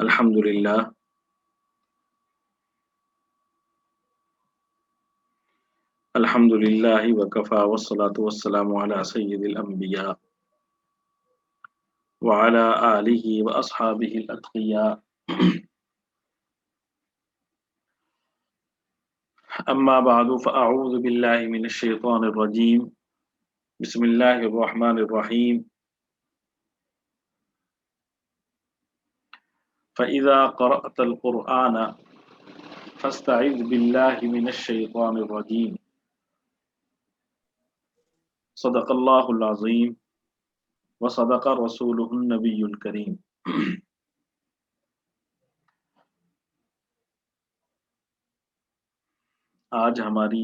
अल्हम्दुलिल्लाह अल्हम्दुलिल्लाहि वकफ़ा वस्सलातु वस्सलामु अला सय्यिदिल अंबिया व अला आलिहि व अस्हाबिहिल अत्क़िया अम्मा बअदु फ़अऊज़ु बिल्लाहि मिनश शैतानिर रजीम बिस्मिल्लाहिर रहमानिर रहीम फ़इज़ा क़रअतल क़ुरआन फ़स्तइज़ बिल्लाहि मिनश शैतानिर रजीम सदक़ल्लाहुल अज़ीम व सदक़ रसूलुहुन नबियुल करीम। आज हमारी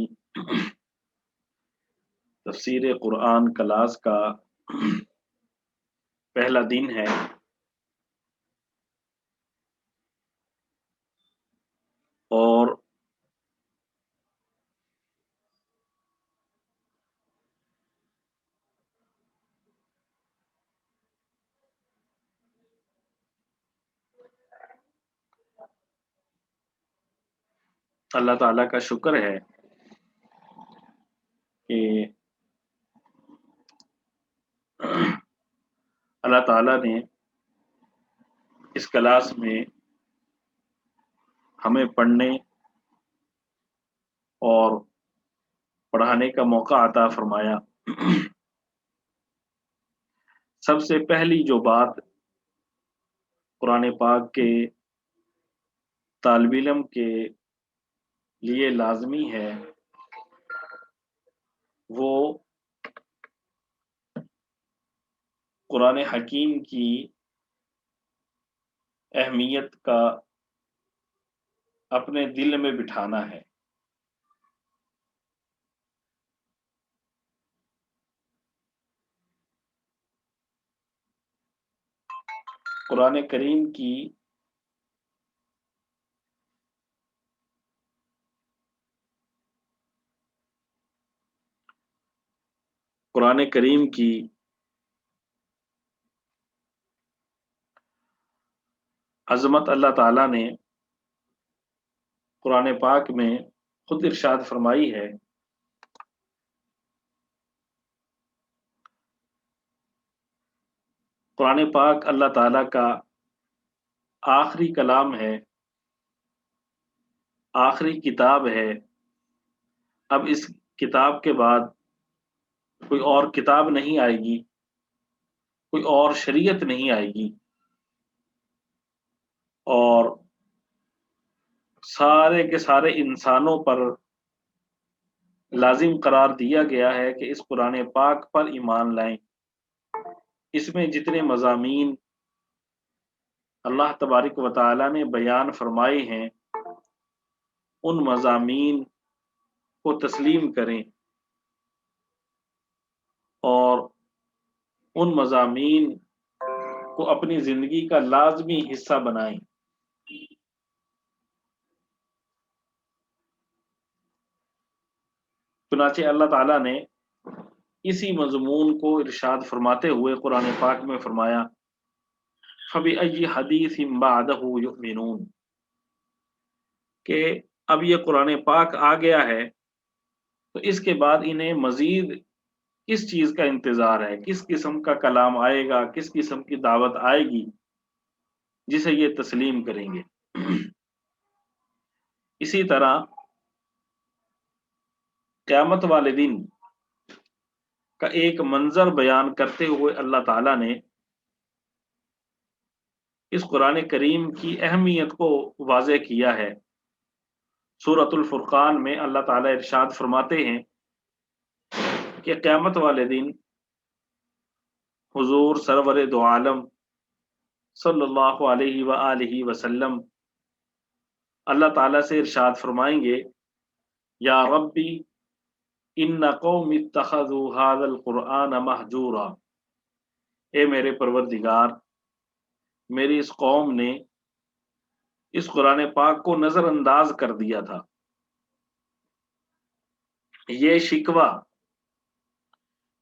तफसीर कुरान क्लास का पहला दिन है और अल्लाह ताला का शुक्र है कि अल्लाह ताला ने इस क्लास में हमें पढ़ने और पढ़ाने का मौका अता फरमाया। सबसे पहली जो बात कुरान पाक के तालिब इल्म के लिए लाजमी है वो कुरान हकीम की अहमियत का अपने दिल में बिठाना है। कुरान करीम की कुरान करीम की अज़मत अल्लाह ताला ने कुरान पाक में खुद इरशाद फरमाई है। कुरान पाक अल्लाह ताला का आखिरी कलाम है, आखिरी किताब है। अब इस किताब के बाद कोई और किताब नहीं आएगी, कोई और शरीयत नहीं आएगी और सारे के सारे इंसानों पर लाजिम करार दिया गया है कि इस कुरान पाक पर ईमान लाएं। इसमें जितने मज़ामीन अल्लाह तबारिक व तआला ने बयान फरमाए हैं उन मज़ामीन को तस्लीम करें और उन मज़ामीन को अपनी जिंदगी का लाजमी हिस्सा बनाएं। चुनाचे अल्लाह ताला ने इसी मजमून को इरशाद फरमाते हुए कुरान पाक में फरमाया, फबिअय्यि हदीसिम बअदहु युमिनून, कि अब ये कुरान पाक आ गया है तो इसके बाद इन्हें मजीद किस चीज का इंतजार है, किस किस्म का कलाम आएगा, किस किस्म की दावत आएगी जिसे ये तस्लीम करेंगे। इसी तरह क़यामत वाले दिन का एक मंजर बयान करते हुए अल्लाह ताला ने इस कुरान करीम की अहमियत को वाज़े किया है। सूरतुल फुरकान में अल्लाह ताला इरशाद फरमाते हैं कि क़यामत वाले दिन हुजूर सरवर दो आलम सल्लल्लाहु अलैहि व आलिहि वसल्लम अल्लाह ताला से इरशाद फरमाएंगे, या रब्बी इन्ना कौमी इत्तखज़ू हाज़ल कुरआन महजूरा, ए मेरे परवरदिगार, मेरी इस कौम ने इस कुरान पाक को नजरअंदाज कर दिया था। ये शिकवा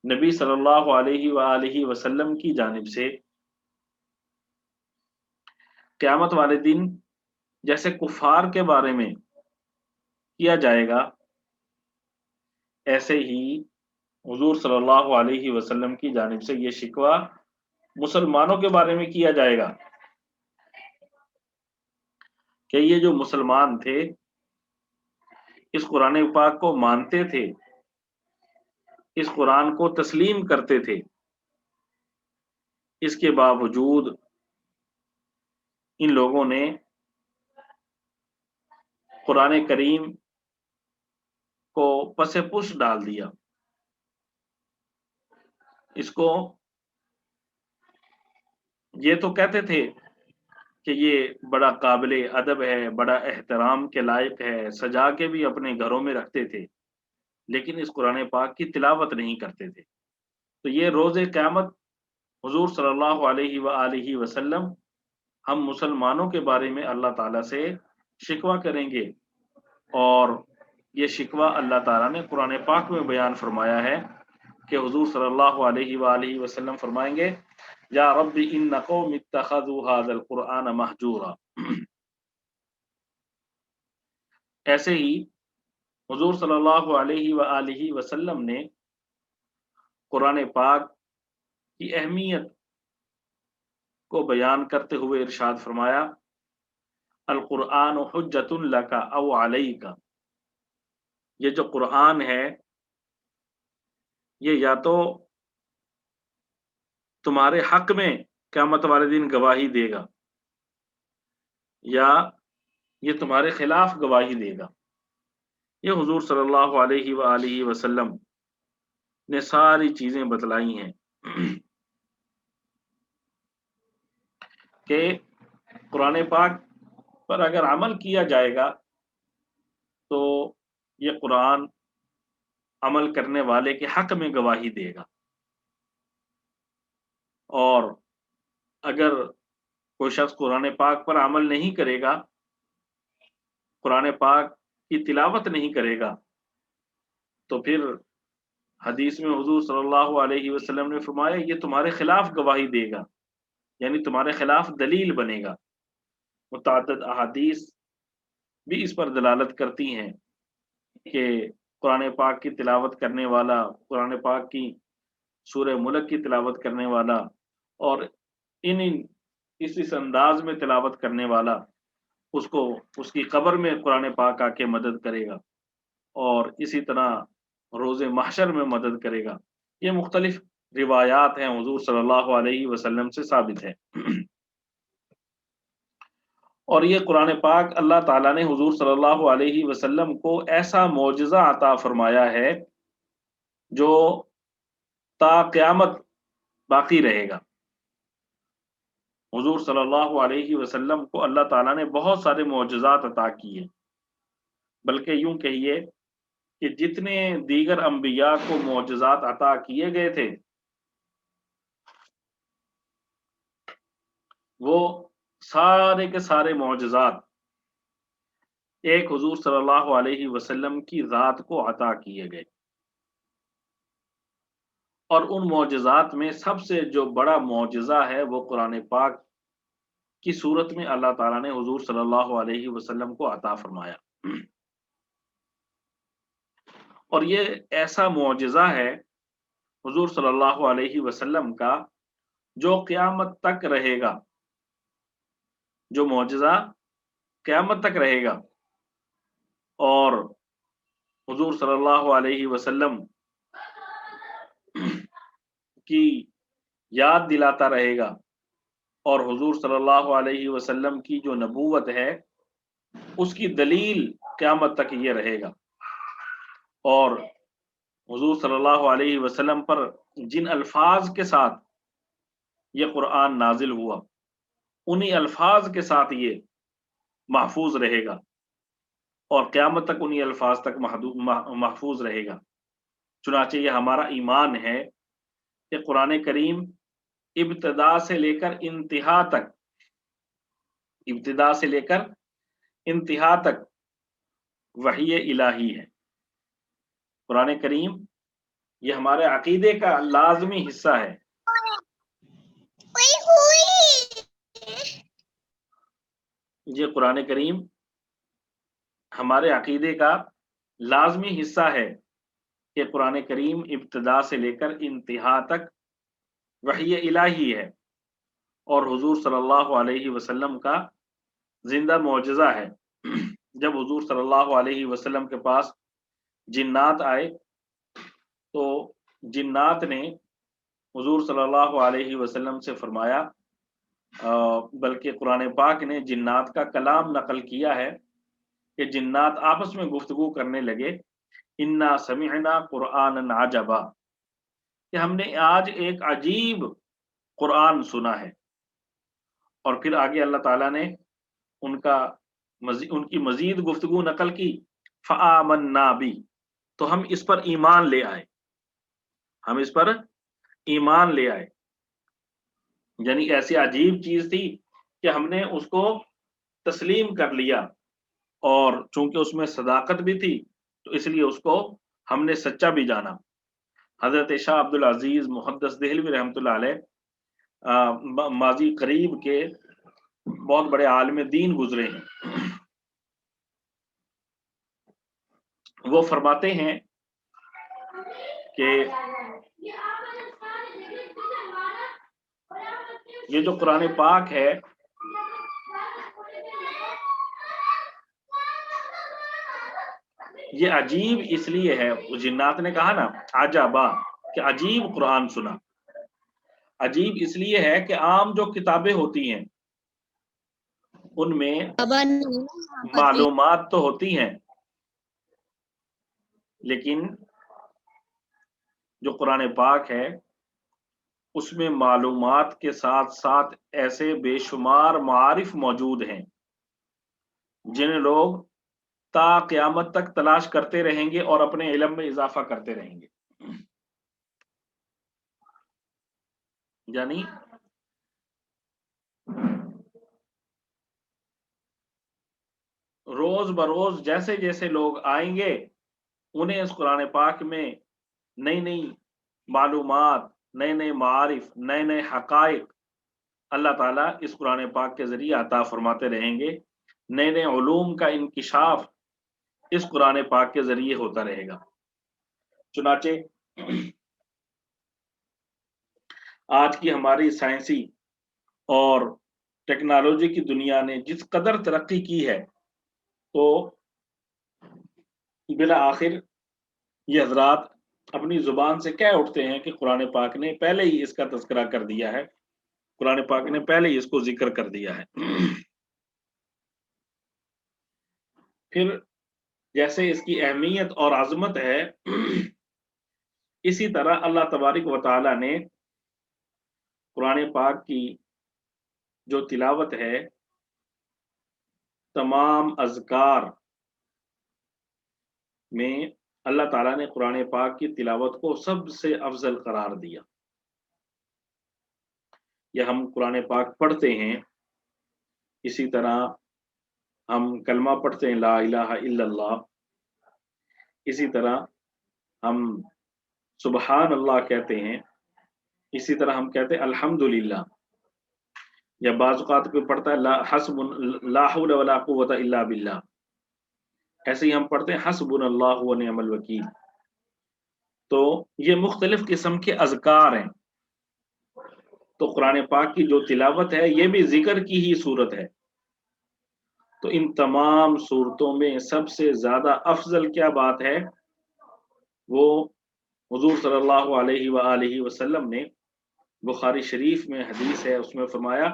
नबी सल्लल्लाहु अलैहि व आलिहि वसल्लम की जानिब से قیامت والے دن جیسے کفار کے بارے میں کیا جائے گا، ایسے ہی حضور صلی اللہ علیہ وسلم کی جانب سے یہ شکوہ مسلمانوں کے بارے میں کیا جائے گا کہ یہ جو مسلمان تھے اس قرآن پاک کو مانتے تھے، اس قرآن کو تسلیم کرتے تھے، اس کے باوجود ان لوگوں نے قرآن کریم کو پس پش ڈال دیا، اس کو یہ تو کہتے تھے کہ یہ بڑا قابل ادب ہے، بڑا احترام کے لائق ہے، سجا کے بھی اپنے گھروں میں رکھتے تھے، لیکن اس قرآن پاک کی تلاوت نہیں کرتے تھے۔ تو یہ روز قیامت حضور صلی اللہ علیہ وآلہ وسلم ہم مسلمانوں کے بارے میں اللہ تعالیٰ سے شکوہ کریں گے، اور یہ شکوہ اللہ تعالیٰ نے قرآن پاک میں بیان فرمایا ہے کہ حضور صلی اللہ علیہ وآلہ وسلم فرمائیں گے یا رب ان قوم اتخذوا هذا القرآن مہجورا۔ ایسے ہی حضور صلی اللہ علیہ وآلہ وسلم نے قرآن پاک کی اہمیت کو بیان کرتے ہوئے ارشاد فرمایا القرآن حجت لک او علیک، یہ جو قرآن ہے یہ یا تو تمہارے حق میں قیامت والے دن گواہی دے گا یا یہ تمہارے خلاف گواہی دے گا۔ یہ حضور صلی اللہ علیہ وآلہ وسلم نے ساری چیزیں بتلائی ہیں کہ قرآن پاک پر اگر عمل کیا جائے گا تو یہ قرآن عمل کرنے والے کے حق میں گواہی دے گا، اور اگر کوئی شخص قرآن پاک پر عمل نہیں کرے گا، قرآن پاک کی تلاوت نہیں کرے گا، تو پھر حدیث میں حضور صلی اللہ علیہ وسلم نے فرمایا یہ تمہارے خلاف گواہی دے گا، یعنی تمہارے خلاف دلیل بنے گا۔ متعدد احادیث بھی اس پر دلالت کرتی ہیں کہ قرآن پاک کی تلاوت کرنے والا، قرآن پاک کی سورہ ملک کی تلاوت کرنے والا اور اس انداز میں تلاوت کرنے والا اس کو اس کی قبر میں قرآن پاک آ کے مدد کرے گا، اور اسی طرح روز محشر میں مدد کرے گا۔ یہ مختلف روایات ہیں حضور صلی اللہ علیہ وسلم سے ثابت ہے، اور یہ قرآن پاک اللہ تعالیٰ نے حضور صلی اللہ علیہ وسلم کو ایسا معجزہ عطا فرمایا ہے جو تا قیامت باقی رہے گا۔ حضور صلی اللہ علیہ وسلم کو اللہ تعالیٰ نے بہت سارے معجزات عطا کیے، بلکہ یوں کہیے کہ جتنے دیگر انبیاء کو معجزات عطا کیے گئے تھے وہ سارے کے سارے معجزات ایک حضور صلی اللہ علیہ وسلم کی ذات کو عطا کیے گئے، اور ان معجزات میں سب سے جو بڑا معجزہ ہے وہ قرآن پاک کی صورت میں اللہ تعالیٰ نے حضور صلی اللہ علیہ وسلم کو عطا فرمایا، اور یہ ایسا معجزہ ہے حضور صلی اللہ علیہ وسلم کا جو قیامت تک رہے گا، جو معجزہ قیامت تک رہے گا، اور حضور صلی اللہ علیہ وسلم کی یاد دلاتا رہے گا، اور حضور صلی اللہ علیہ وسلم کی جو نبوت ہے اس کی دلیل قیامت تک یہ رہے گا، اور حضور صلی اللہ علیہ وسلم پر جن الفاظ کے ساتھ یہ قرآن نازل ہوا انہی الفاظ کے ساتھ یہ محفوظ رہے گا، اور قیامت تک انہی الفاظ تک محفوظ رہے گا۔ چنانچہ یہ ہمارا ایمان ہے کہ قرآن کریم ابتدا سے لے کر انتہا تک وحی الہی ہے۔ قرآن کریم یہ ہمارے عقیدے کا لازمی حصہ ہے، یہ قرآن کریم ہمارے عقیدے کا لازمی حصہ ہے کہ قرآن کریم ابتدا سے لے کر انتہا تک وحی الہی ہے اور حضور صلی اللہ علیہ وسلم کا زندہ معجزہ ہے۔ جب حضور صلی اللہ علیہ وسلم کے پاس جنات آئے تو جنات نے حضور صلی اللہ علیہ وسلم سے فرمایا، بلکہ قرآن پاک نے جنات کا کلام نقل کیا ہے کہ جنات آپس میں گفتگو کرنے لگے، انا سمعنا قرآن عجبا، کہ ہم نے آج ایک عجیب قرآن سنا ہے۔ اور پھر آگے اللہ تعالیٰ نے ان کی مزید گفتگو نقل کی، فآمنا بی، تو ہم اس پر ایمان لے آئے، ہم اس پر ایمان لے آئے۔ یعنی ایسی عجیب چیز تھی کہ ہم نے اس کو تسلیم کر لیا، اور چونکہ اس میں صداقت بھی تھی تو اس لیے اس کو ہم نے سچا بھی جانا۔ حضرت شاہ عبد العزیز محدث دہلوی رحمۃ اللہ علیہ ماضی قریب کے بہت بڑے عالم دین گزرے ہیں۔ وہ فرماتے ہیں کہ یہ جو قرآن پاک ہے یہ عجیب اس لیے ہے، جنات نے کہا نا عجبا کہ عجیب قرآن سنا، عجیب اس لیے ہے کہ عام جو کتابیں ہوتی ہیں ان میں معلومات تو ہوتی ہیں، لیکن جو قرآن پاک ہے اس میں معلومات کے ساتھ ساتھ ایسے بے شمار معارف موجود ہیں جنہیں لوگ تا قیامت تک تلاش کرتے رہیں گے اور اپنے علم میں اضافہ کرتے رہیں گے۔ یعنی روز بروز جیسے جیسے لوگ آئیں گے انہیں اس قرآن پاک میں نئی نئی معلومات، نئے نئے معارف، نئے نئے حقائق اللہ تعالیٰ اس قرآن پاک کے ذریعے عطا فرماتے رہیں گے، نئے نئے علوم کا انکشاف اس قرآن پاک کے ذریعے ہوتا رہے گا۔ چنانچہ آج کی ہماری سائنسی اور ٹیکنالوجی کی دنیا نے جس قدر ترقی کی ہے تو بالآخر یہ حضرات اپنی زبان سے کہہ اٹھتے ہیں کہ قرآن پاک نے پہلے ہی اس کا تذکرہ کر دیا ہے، قرآن پاک نے پہلے ہی اس کو ذکر کر دیا ہے۔ پھر جیسے اس کی اہمیت اور عظمت ہے، اسی طرح اللہ تبارک و تعالی نے قرآن پاک کی جو تلاوت ہے تمام اذکار میں اللہ تعالیٰ نے قرآن پاک کی تلاوت کو سب سے افضل قرار دیا۔ یا ہم قرآن پاک پڑھتے ہیں، اسی طرح ہم کلمہ پڑھتے ہیں لا الہ الا اللہ، اسی طرح ہم سبحان اللہ کہتے ہیں، اسی طرح ہم کہتے ہیں الحمدللہ، یا بعض اوقات کوئی پڑھتا ہے لا حول ولا قوت الا باللہ، ایسے ہی ہم پڑھتے ہیں حسبنا اللہ و نعم الوکیل۔ تو یہ مختلف قسم کے اذکار ہیں، تو قرآن پاک کی جو تلاوت ہے یہ بھی ذکر کی ہی صورت ہے۔ تو ان تمام صورتوں میں سب سے زیادہ افضل کیا بات ہے، وہ حضور صلی اللہ علیہ وآلہ وسلم نے بخاری شریف میں حدیث ہے، اس میں فرمایا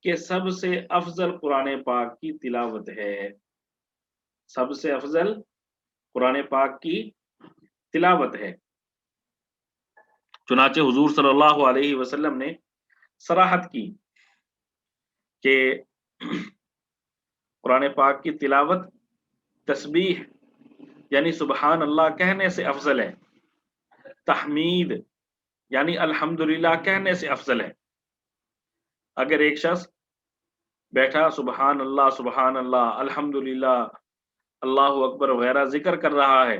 کہ سب سے افضل قرآن پاک کی تلاوت ہے، سب سے افضل قرآن پاک کی تلاوت ہے۔ چنانچہ حضور صلی اللہ علیہ وسلم نے صراحت کی کہ قرآن پاک کی تلاوت تسبیح یعنی سبحان اللہ کہنے سے افضل ہے، تحمید یعنی الحمدللہ کہنے سے افضل ہے۔ اگر ایک شخص بیٹھا سبحان اللہ الحمدللہ اللہ اکبر وغیرہ ذکر کر رہا ہے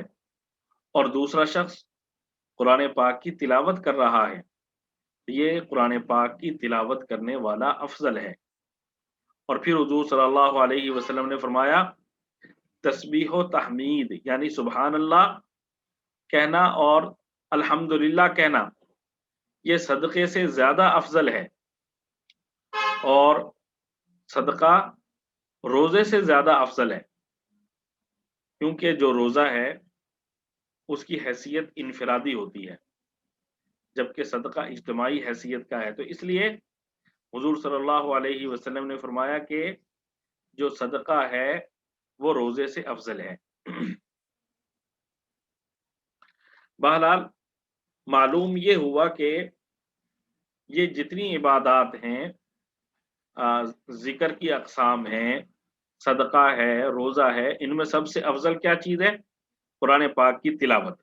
اور دوسرا شخص قرآن پاک کی تلاوت کر رہا ہے، یہ قرآن پاک کی تلاوت کرنے والا افضل ہے، और फिर हुजूर सल्लल्लाहु अलैहि वसल्लम ने फरमाया तस्बीह व तहमीद यानी सुबहान अल्लाह कहना और अल्हम्दुलिल्लाह कहना ये सदक़े से ज़्यादा अफजल है और सदका रोज़े से ज़्यादा अफजल है, क्योंकि जो रोज़ा है उसकी हैसियत इनफरादी होती है जबकि सदका इज्तिमाई हैसियत का है। तो इसलिए हुजूर सल्लल्लाहु अलैहि वसल्लम ने फरमाया कि जो सदका है वो रोज़े से अफजल है। बहरहाल मालूम ये हुआ कि ये जितनी इबादात हैं, जिक्र की अक़साम हैं, सदका है, रोज़ा है, इनमें सबसे अफजल क्या चीज़ है? कुरान पाक की तिलावत।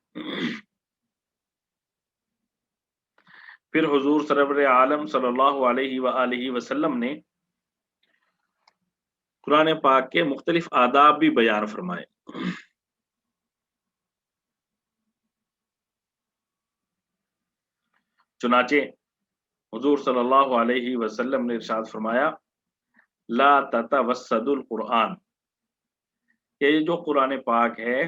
फिर हुजूर सरवर आलम सल्लल्लाहु अलैहि वआलिहि वसल्लम ने कुरान पाक के मुख्तलिफ आदाब भी बयान फरमाए। चुनाचे हुजूर सल्लल्लाहु अलैहि वसल्लम ने इरशाद फरमाया ला ततवस्सदुल कुरान, ये जो कुरान पाक है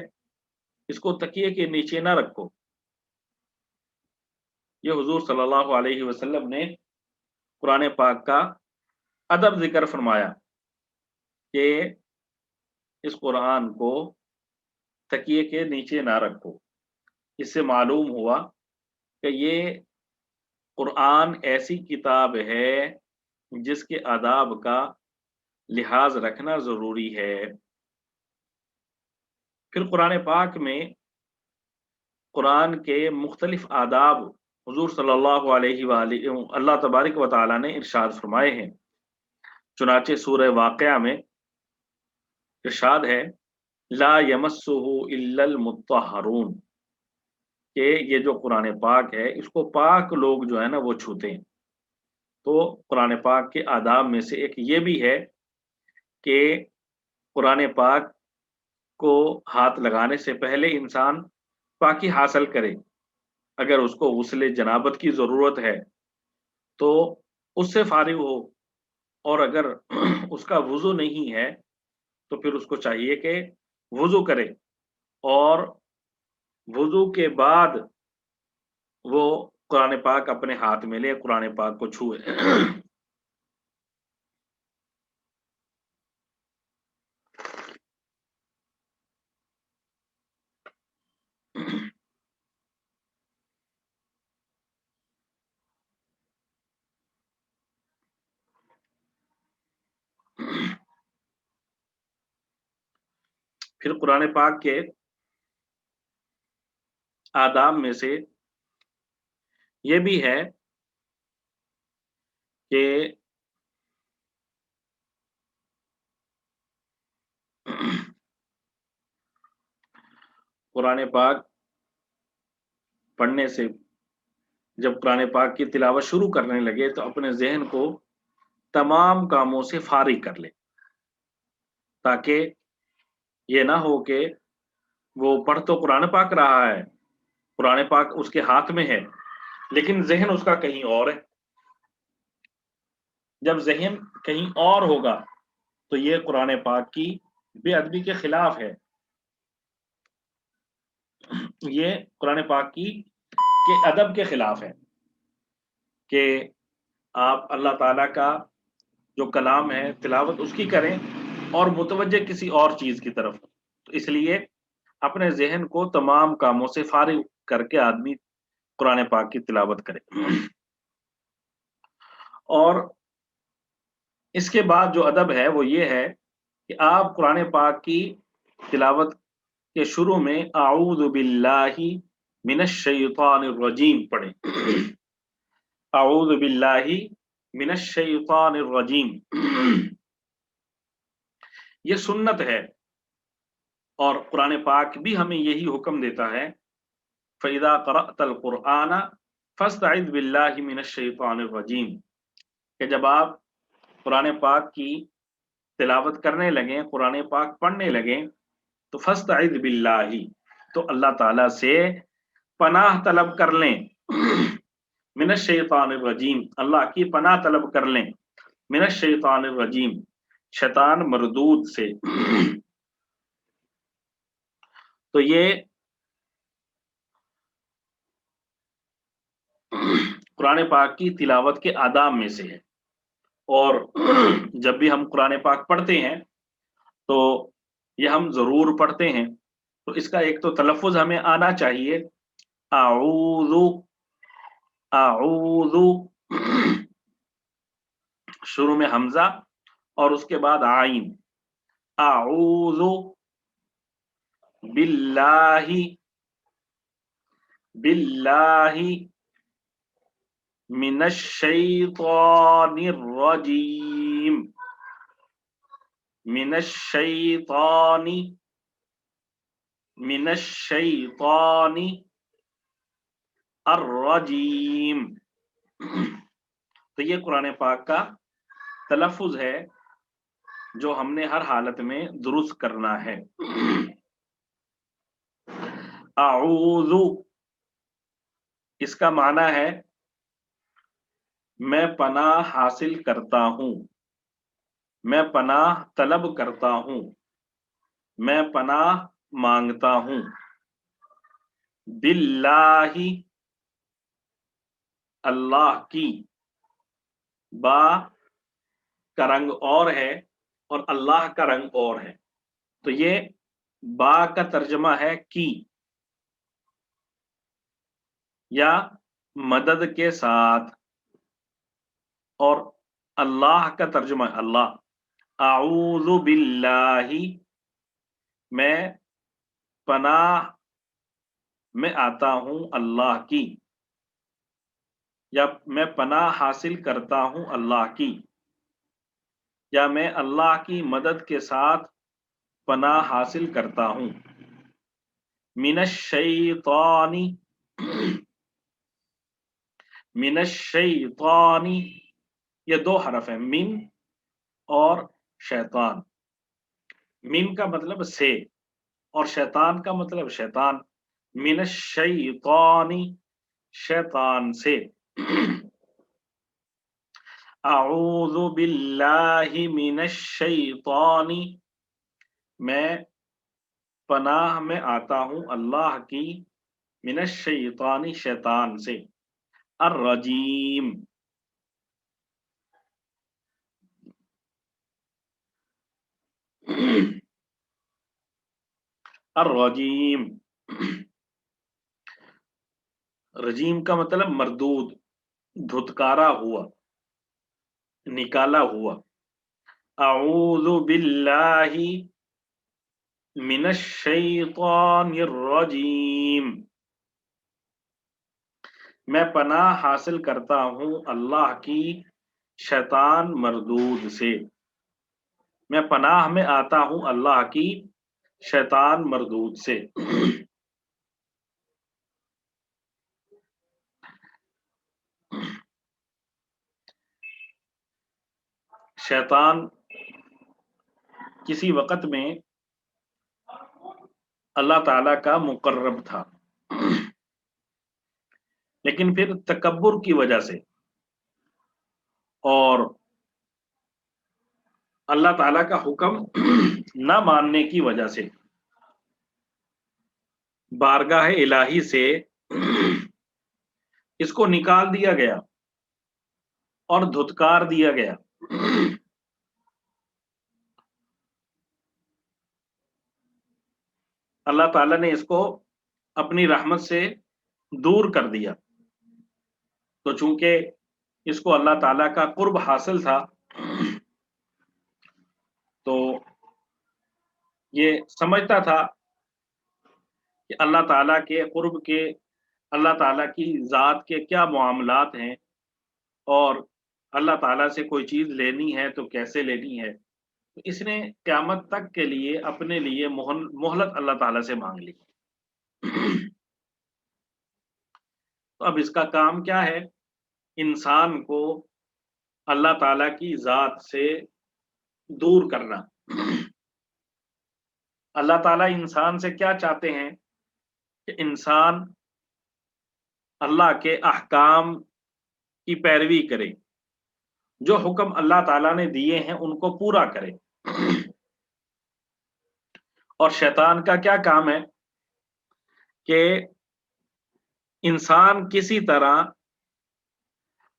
इसको तकिए के नीचे ना रखो। ये हुजूर सल्लल्लाहु अलैहि वसल्लम ने कुरान पाक का अदब जिक्र फरमाया कि इस कुरान को तकिए के नीचे ना रखो। इससे मालूम हुआ कि ये कुरान ऐसी किताब है जिसके आदाब का लिहाज रखना ज़रूरी है। फिर कुरान पाक में कुरान के मुख्तलिफ आदाब हुजूर सल्लल्लाहु अलैहि वआलिहि अल्लाह तबारक व तआला ने इरशाद फरमाए हैं। चुनाचे सूरह वाक़िया में इरशाद है ला यमस्सुहु इल्लल मुत्तहरून, कि ये जो कुरान पाक है इसको पाक लोग जो है ना वो छूते हैं। तो कुरान पाक के आदाब में से एक ये भी है कि कुरान पाक को हाथ लगाने से पहले इंसान पाकी हासिल करे। अगर उसको गुस्ले जनाबत की ज़रूरत है तो उससे फारिग हो, और अगर उसका वुज़ू नहीं है तो फिर उसको चाहिए कि वुज़ू करे और वुज़ू के बाद वो कुरान पाक अपने हाथ में ले, कुरान पाक को छुए। फिर कुरान पाक के आदाब में से ये भी है कि कुरान पाक पढ़ने से जब कुरान पाक की तिलावत शुरू करने लगे तो अपने ज़हन को तमाम कामों से फारिग कर ले, ताकि ये ना हो कि वो पढ़ तो कुरान पाक रहा है, कुरान पाक उसके हाथ में है, लेकिन ज़हन उसका कहीं और है। जब ज़हन कहीं और होगा तो ये कुरान पाक की बेअदबी के खिलाफ है। ये कुरान पाक की के अदब के खिलाफ है कि आप अल्लाह ताला का जो कलाम है तिलावत उसकी करें और मुतवज्जे किसी और चीज़ की तरफ। तो इसलिए अपने ज़हन को तमाम कामों से फारिग करके आदमी कुरान पाक की तिलावत करे। और इसके बाद जो अदब है वो ये है कि आप कुरान पाक की तिलावत के शुरू में आऊज़ु बिल्लाहि मिनश शैतानिर रजीम पढ़ें। आऊज़ु बिल्लाहि मिनश शैतानिर रजीम, ये सुन्नत है और कुरान पाक भी हमें यही हुक्म देता है फ़इज़ा क़रअतल क़ुरआन फ़स्तइज़ बिल्लाहि मिनश शैतानिर रजीम, कि जब आप कुरान पाक की तिलावत करने लगें, कुरान पाक पढ़ने लगें तो फ़स्तइज़ बिल्लाहि, तो अल्लाह ताला से पनाह तलब कर लें, मिनश शैतानिर रजीम, अल्लाह की पनाह तलब कर लें, मिनश शैतानिर रजीम, शैतान मरदूद से। तो ये कुरान पाक की तिलावत के आदाब में से है। और जब भी हम कुरान पाक पढ़ते हैं तो ये हम जरूर पढ़ते हैं, तो इसका एक तो तलफ़ुज़ हमें आना चाहिए, आऊज़ु, आऊज़ु, शुरू में हमजा और उसके बाद आइन, आऊज़ु बिल्लाहि, बिल्लाहि मिनश शैतानिर रजीम, मिनश शैतानी, मिनश शैतानी अर्रजीम। तो ये कुरान पाक का तलफ़ुज़ है जो हमने हर हालत में दुरुस्त करना है। आऊज़ु इसका माना है मैं पनाह हासिल करता हूँ, मैं पनाह तलब करता हूँ, मैं पनाह मांगता हूँ। बिल्लाही अल्लाह की, बा का रंग और है और अल्लाह का रंग और है, तो ये बा का तर्जमा है की या मदद के साथ, और अल्लाह का तर्जुमा है अल्लाह। आऊज़ु बिल्लाही मैं पनाह में आता हूँ अल्लाह की, या मैं पनाह हासिल करता हूँ अल्लाह की, या मैं अल्लाह की मदद के साथ पनाह हासिल करता हूँ। मिनश शैतानी, मिनश शैतानी ये दो हरफ है, मिन और शैतान। मिन का मतलब से और शैतान का मतलब शैतान। मिनश शैतानी शैतान से। अऊज़ु बिल्लाहि मिनश शैतानी मैं पनाह में आता हूँ अल्लाह की, मिनश शैतानी शैतान से, अर्रजीम अर्रजीम। रजीम का मतलब मरदूद, धुतकारा हुआ, निकाला हुआ। अऊज़ु बिल्लाहि मिनश शैतानिर रजीम मैं पनाह हासिल करता हूँ अल्लाह की शैतान मरदूद से। मैं पनाह में आता हूँ अल्लाह की शैतान मरदूद से। शैतान किसी वक़्त में अल्लाह ताला का मुकर्रब था, लेकिन फिर तकब्बुर की वजह से और अल्लाह ताला का हुक्म न मानने की वजह से बारगाह इलाही से इसको निकाल दिया गया और धुतकार दिया गया। अल्लाह ताला ने इसको अपनी रहमत से दूर कर दिया। तो चूंकि इसको अल्लाह ताला का कुर्ब हासिल था, तो ये समझता था कि अल्लाह ताला के कुर्ब के, अल्लाह ताला की ज़ात के क्या मामलात हैं और अल्लाह ताला से कोई चीज़ लेनी है तो कैसे लेनी है। तो इसने क़यामत तक के लिए अपने लिए मोहलत अल्लाह ताला से मांग ली। तो अब इसका काम क्या है? इंसान को अल्लाह ताला की ज़ात से दूर करना। अल्लाह ताला इंसान से क्या चाहते हैं कि इंसान अल्लाह के अहकाम की पैरवी करे जो हुक्म अल्लाह ताला ने दिए हैं उनको पूरा करे। और शैतान का क्या काम है कि इंसान किसी तरह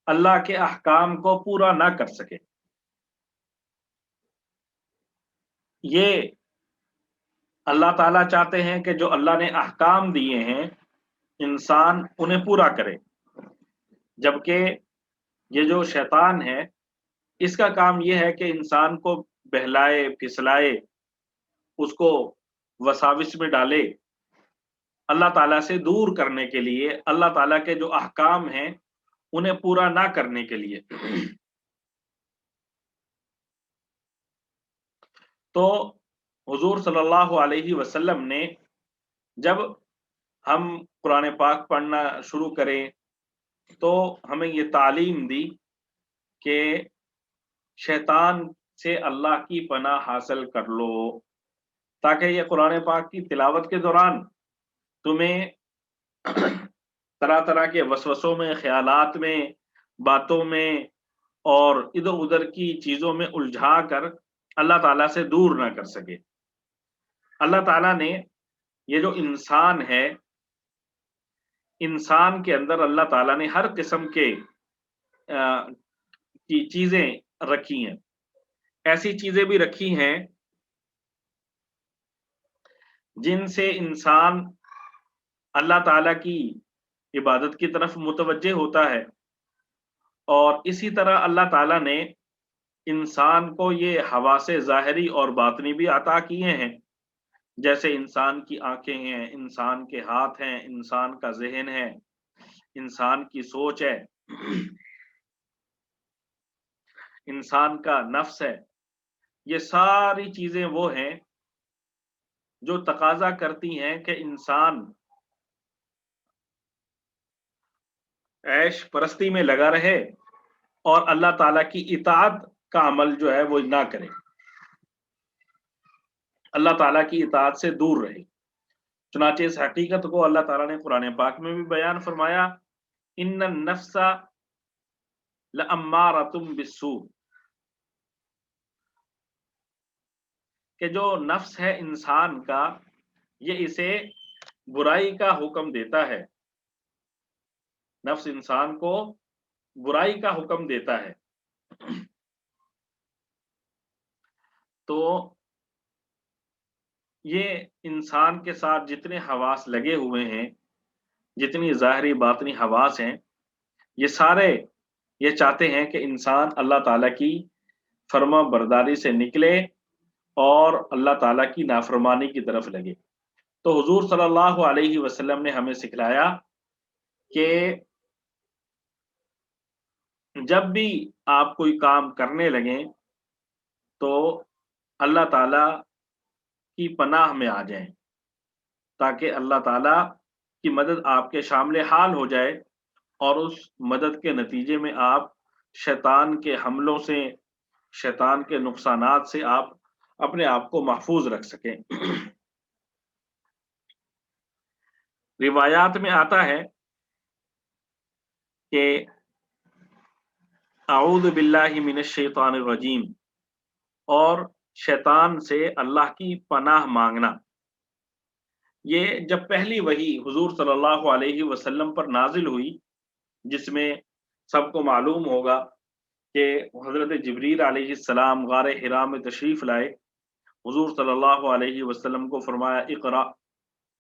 अल्लाह के अहकाम को पूरा ना कर सके। ये अल्लाह ताला चाहते हैं कि जो अल्लाह ने अहकाम दिए हैं इंसान उन्हें पूरा करे, जबकि ये जो शैतान है इसका काम ये है कि इंसान को बहलाए फिसलाए, उसको वसाविस में डाले, अल्लाह ताला से दूर करने के लिए, अल्लाह ताला के जो अहकाम हैं उन्हें पूरा ना करने के लिए। तो हुजूर सल्लल्लाहु अलैहि वसल्लम ने जब हम कुरान पाक पढ़ना शुरू करें तो हमें ये तालीम दी कि शैतान से अल्लाह की पनाह हासिल कर लो, ताकि ये कुरान पाक की तिलावत के दौरान तुम्हें तरह तरह के वसवसों में, ख्यालात में, बातों में और इधर उधर की चीजों में उलझा कर अल्लाह ताला से दूर ना कर सके। अल्लाह ताला ने ये जो इंसान है, इंसान के अंदर अल्लाह ताला ने हर किस्म के की चीजें रखी हैं। ऐसी चीजें भी रखी हैं जिनसे इंसान अल्लाह ताला की इबादत की तरफ मुतवज्जे होता है, और इसी तरह अल्लाह ताला ने इंसान को ये हवासे ज़ाहिरी और बातनी भी अता किए हैं, जैसे इंसान की आंखें हैं, इंसान के हाथ हैं, इंसान का ज़हन है, इंसान की सोच है, इंसान का नफ्स है। ये सारी चीजें वो हैं जो तकाजा करती हैं कि इंसान ऐश परस्ती में लगा रहे और अल्लाह ताला की इताअत का अमल जो है वो ना करे, अल्लाह ताला की इताअत से दूर रहे। चुनांचे इस हकीकत को अल्लाह ताला ने कुरान पाक में भी बयान फरमाया, इन्नन नफ्सा लअम्मारतुम बिस्सू, कि जो नफ्स है इंसान का ये इसे बुराई का हुक्म देता है, नफ्स इंसान को बुराई का हुक्म देता है। तो ये इंसान के साथ जितने हवास लगे हुए हैं, जितनी ज़ाहिरी बातनी हवास हैं, ये सारे ये चाहते हैं कि इंसान अल्लाह ताला की फर्मा बरदारी से निकले और अल्लाह ताला की नाफरमानी की तरफ लगे। तो हुजूर सल्लल्लाहु अलैहि वसल्लम ने हमें सिखलाया कि जब भी आप कोई काम करने लगें तो अल्लाह ताला की पनाह में आ जाएं, ताकि अल्लाह ताला की मदद आपके शामिल हाल हो जाए और उस मदद के नतीजे में आप शैतान के हमलों से, शैतान के नुकसानात से आप अपने आप को महफूज रख सकें। रिवायात में आता है कि आऊज़ु बिल्लाहि मिनश शैतानिर रजीम, और शैतान से अल्लाह की पनाह मांगना, ये जब पहली वही हुजूर सल्लल्लाहु अलैहि वसल्लम पर नाजिल हुई, जिसमें सबको मालूम होगा कि हजरत जिब्रील अलैहिस्सलाम गार हिरा में तशरीफ लाए, हुजूर सल्लल्लाहु अलैहि वसल्लम को फरमाया, इक़रा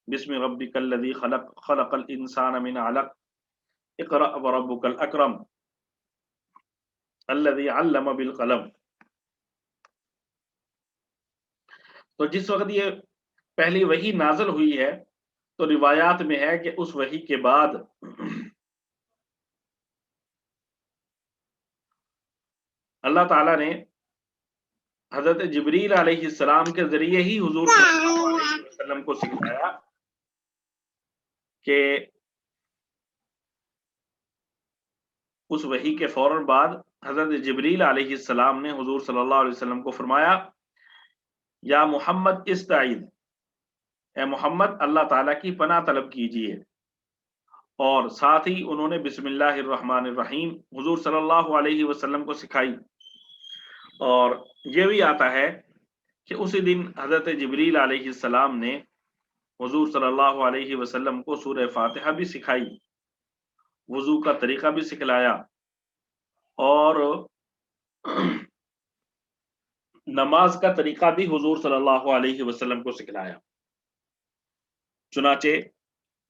बिस्मि रब्बिकल लज़ी खलक़ खलक़ल इंसान मिन अलक़ इक़रा व रब्बुकल अकरम अल्लज़ी अल्लम बिल क़लम। तो जिस वक्त ये पहली वही नाज़िल हुई है तो रिवायात में है कि उस वही के बाद अल्लाह ताला ने हजरत जिब्रील अलैहिस्सलाम के जरिए ही हुजूर सल्लल्लाहु अलैहि वसल्लम को सिखाया कि उस वही के फौरन बाद हजरत जिब्रील अलैहिस्सलाम ने हुजूर सल्लल्लाहु अलैहि वसल्लम को फरमाया, या मोहम्मद इस्ताइद, ए मोहम्मद अल्लाह ताला की पनाह तलब कीजिए। اور ساتھ ہی انہوں نے بسم اللہ الرحمن الرحیم حضور صلی اللہ علیہ وسلم کو سکھائی۔ اور یہ بھی آتا ہے کہ اسی دن حضرت جبریل علیہ السلام نے حضور صلی اللہ علیہ وسلم کو سورہ فاتحہ بھی سکھائی، وضو کا طریقہ بھی سکھلایا، اور نماز کا طریقہ بھی حضور صلی اللہ علیہ وسلم کو سکھلایا۔ چنانچہ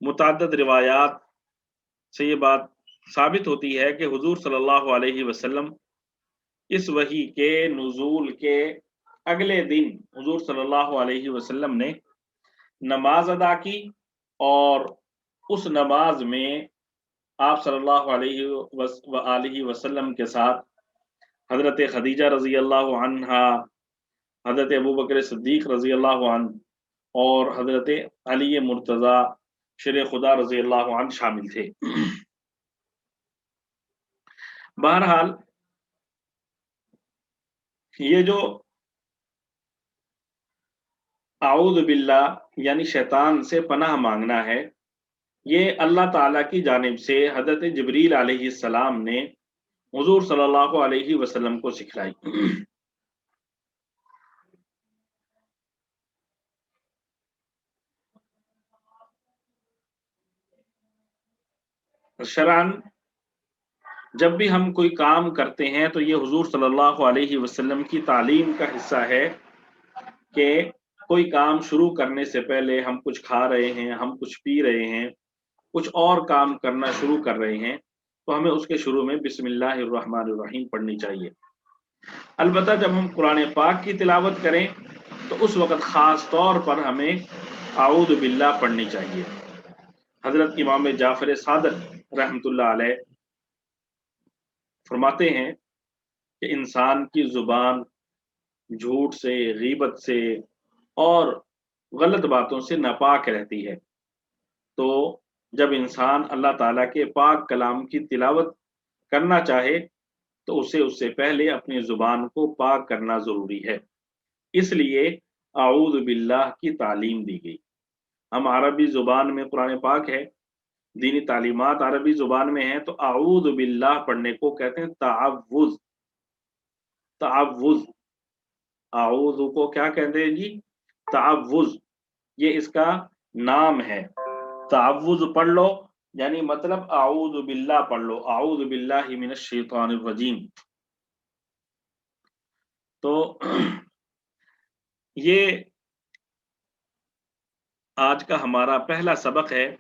متعدد روایات سے یہ بات ثابت ہوتی ہے کہ حضور صلی اللہ علیہ وسلم اس وحی کے نزول کے اگلے دن حضور صلی اللہ علیہ وسلم نے نماز ادا کی، اور اس نماز میں آپ صلی اللہ علیہ وآلہ وسلم کے ساتھ حضرت خدیجہ رضی اللہ عنہا، حضرت ابوبکر صدیق رضی اللہ عنہ، اور حضرت علی مرتضی شیر خدا رضی اللہ عنہ شامل تھے۔ بہرحال یہ جو اعوذ باللہ یعنی شیطان سے پناہ مانگنا ہے، یہ اللہ تعالیٰ کی جانب سے حضرت جبریل علیہ السلام نے حضور صلی اللہ علیہ وسلم کو سکھلائی۔ شرعاً جب بھی ہم کوئی کام کرتے ہیں تو یہ حضور صلی اللہ علیہ وسلم کی تعلیم کا حصہ ہے کہ کوئی کام شروع کرنے سے پہلے ہم کچھ کھا رہے ہیں، ہم کچھ پی رہے ہیں، کچھ اور کام کرنا شروع کر رہے ہیں، تو ہمیں اس کے شروع میں بسم اللہ الرحمن الرحیم پڑھنی چاہیے۔ البتہ جب ہم قرآن پاک کی تلاوت کریں تو اس وقت خاص طور پر ہمیں اعوذ باللہ پڑھنی چاہیے۔ حضرت امام جعفر صادق رحمۃ اللہ علیہ فرماتے ہیں کہ انسان کی زبان جھوٹ سے، غیبت سے اور غلط باتوں سے ناپاک رہتی ہے، تو جب انسان اللہ تعالیٰ کے پاک کلام کی تلاوت کرنا چاہے تو اسے اس سے پہلے اپنی زبان کو پاک کرنا ضروری ہے۔ اس لیے اعوذ باللہ کی تعلیم دی گئی۔ ہم عربی زبان میں قرآن پاک ہے، دینی تعلیمات عربی زبان میں ہیں، تو اعوذ باللہ پڑھنے کو کہتے ہیں تعوذ۔ تعوذ، اعوذ کو کیا کہتے ہیں جی؟ تعوذ، یہ اس کا نام ہے۔ تعوذ پڑھ لو یعنی مطلب اعوذ باللہ پڑھ لو، اعوذ باللہ من الشیطان الرجیم۔ تو یہ آج کا ہمارا پہلا سبق ہے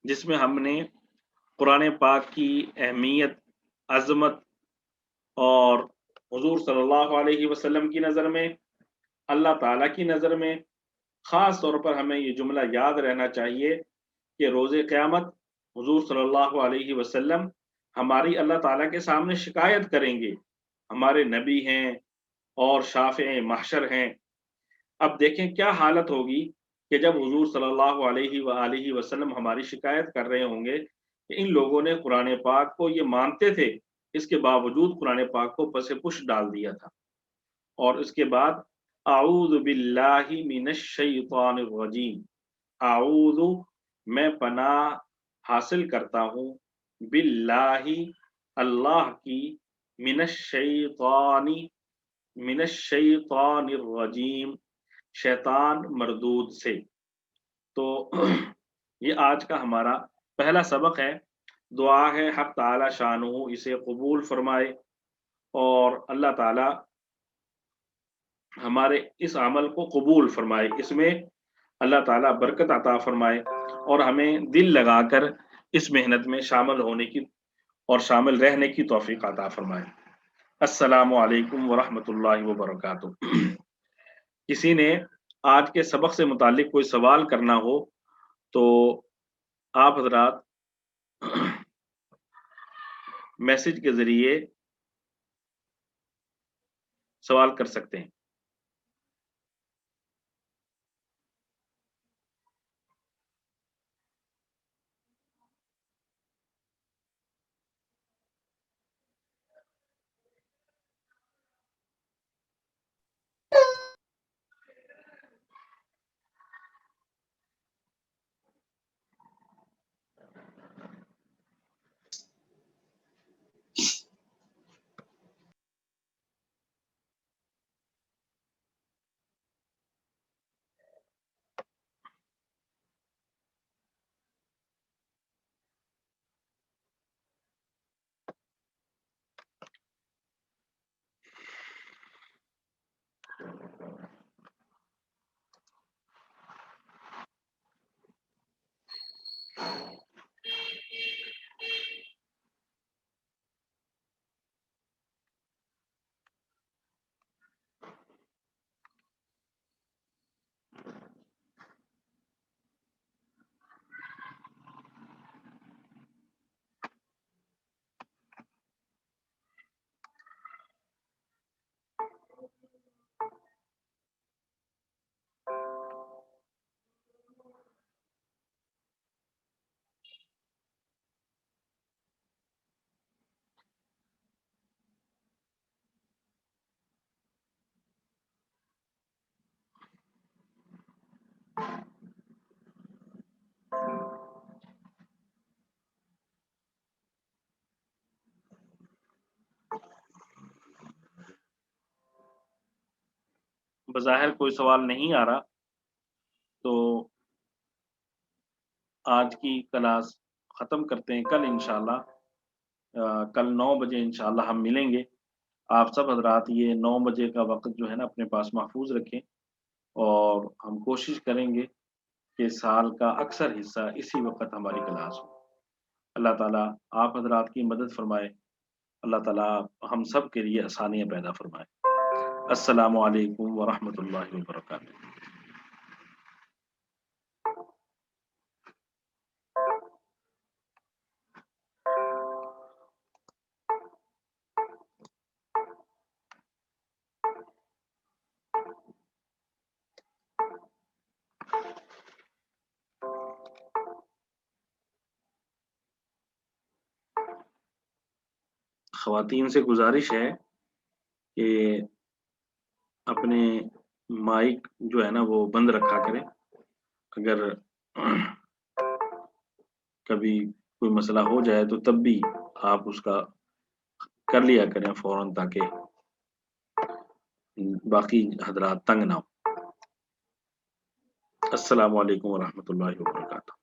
جس میں ہم نے قرآن پاک کی اہمیت، عظمت اور حضور صلی اللہ علیہ وسلم کی نظر میں، اللہ تعالیٰ کی نظر میں خاص طور پر ہمیں یہ جملہ یاد رہنا چاہیے کہ روز قیامت حضور صلی اللہ علیہ وسلم ہماری اللہ تعالیٰ کے سامنے شکایت کریں گے، ہمارے نبی ہیں اور شافع محشر ہیں۔ اب دیکھیں کیا حالت ہوگی کہ جب حضور صلی اللہ علیہ وآلہ وسلم ہماری شکایت کر رہے ہوں گے کہ ان لوگوں نے قرآن پاک کو یہ مانتے تھے، اس کے باوجود قرآن پاک کو پس پش ڈال دیا تھا۔ اور اس کے بعد اعوذ باللہ من الشیطان الرجیم، اعوذ میں پناہ حاصل کرتا ہوں، باللہ اللہ کی، من الشیطان، من الشیطان الرجیم، شیطان مردود سے۔ تو یہ آج کا ہمارا پہلا سبق ہے۔ دعا ہے حق تعالی شانہ اسے قبول فرمائے، اور اللہ تعالی ہمارے اس عمل کو قبول فرمائے، اس میں اللہ تعالیٰ برکت عطا فرمائے، اور ہمیں دل لگا کر اس محنت میں شامل ہونے کی اور شامل رہنے کی توفیق عطا فرمائے۔ السلام علیکم ورحمۃ اللہ وبرکاتہ۔ کسی نے آج کے سبق سے متعلق کوئی سوال کرنا ہو تو آپ حضرات میسج کے ذریعے سوال کر سکتے ہیں۔ बज़ाहिर कोई सवाल नहीं आ रहा, तो आज की क्लास ख़त्म करते हैं। कल इंशाअल्लाह कल 9 बजे इंशाअल्लाह हम मिलेंगे। आप सब हज़रात ये 9 बजे का वक़्त जो है ना अपने पास महफ़ूज़ रखें, और हम कोशिश करेंगे कि साल का अक्सर हिस्सा इसी वक़्त हमारी क्लास हो। अल्लाह ताला आप हज़रात की मदद फ़रमाए। अल्लाह ताला हम सब के लिए आसानियाँ पैदा फ़रमाए। अस्सलामु अलैकुम व रहमतुल्लाहि व बरकातुहू। ख़वातीन से गुज़ारिश है कि अपने माइक जो है ना वो बंद रखा करें। अगर कभी कोई मसला हो जाए तो तब भी आप उसका कर लिया करें फ़ौरन, ताकि बाकी हज़रात तंग ना हो। अस्सलामु अलैकुम व रहमतुल्लाहि व बरकातुहू।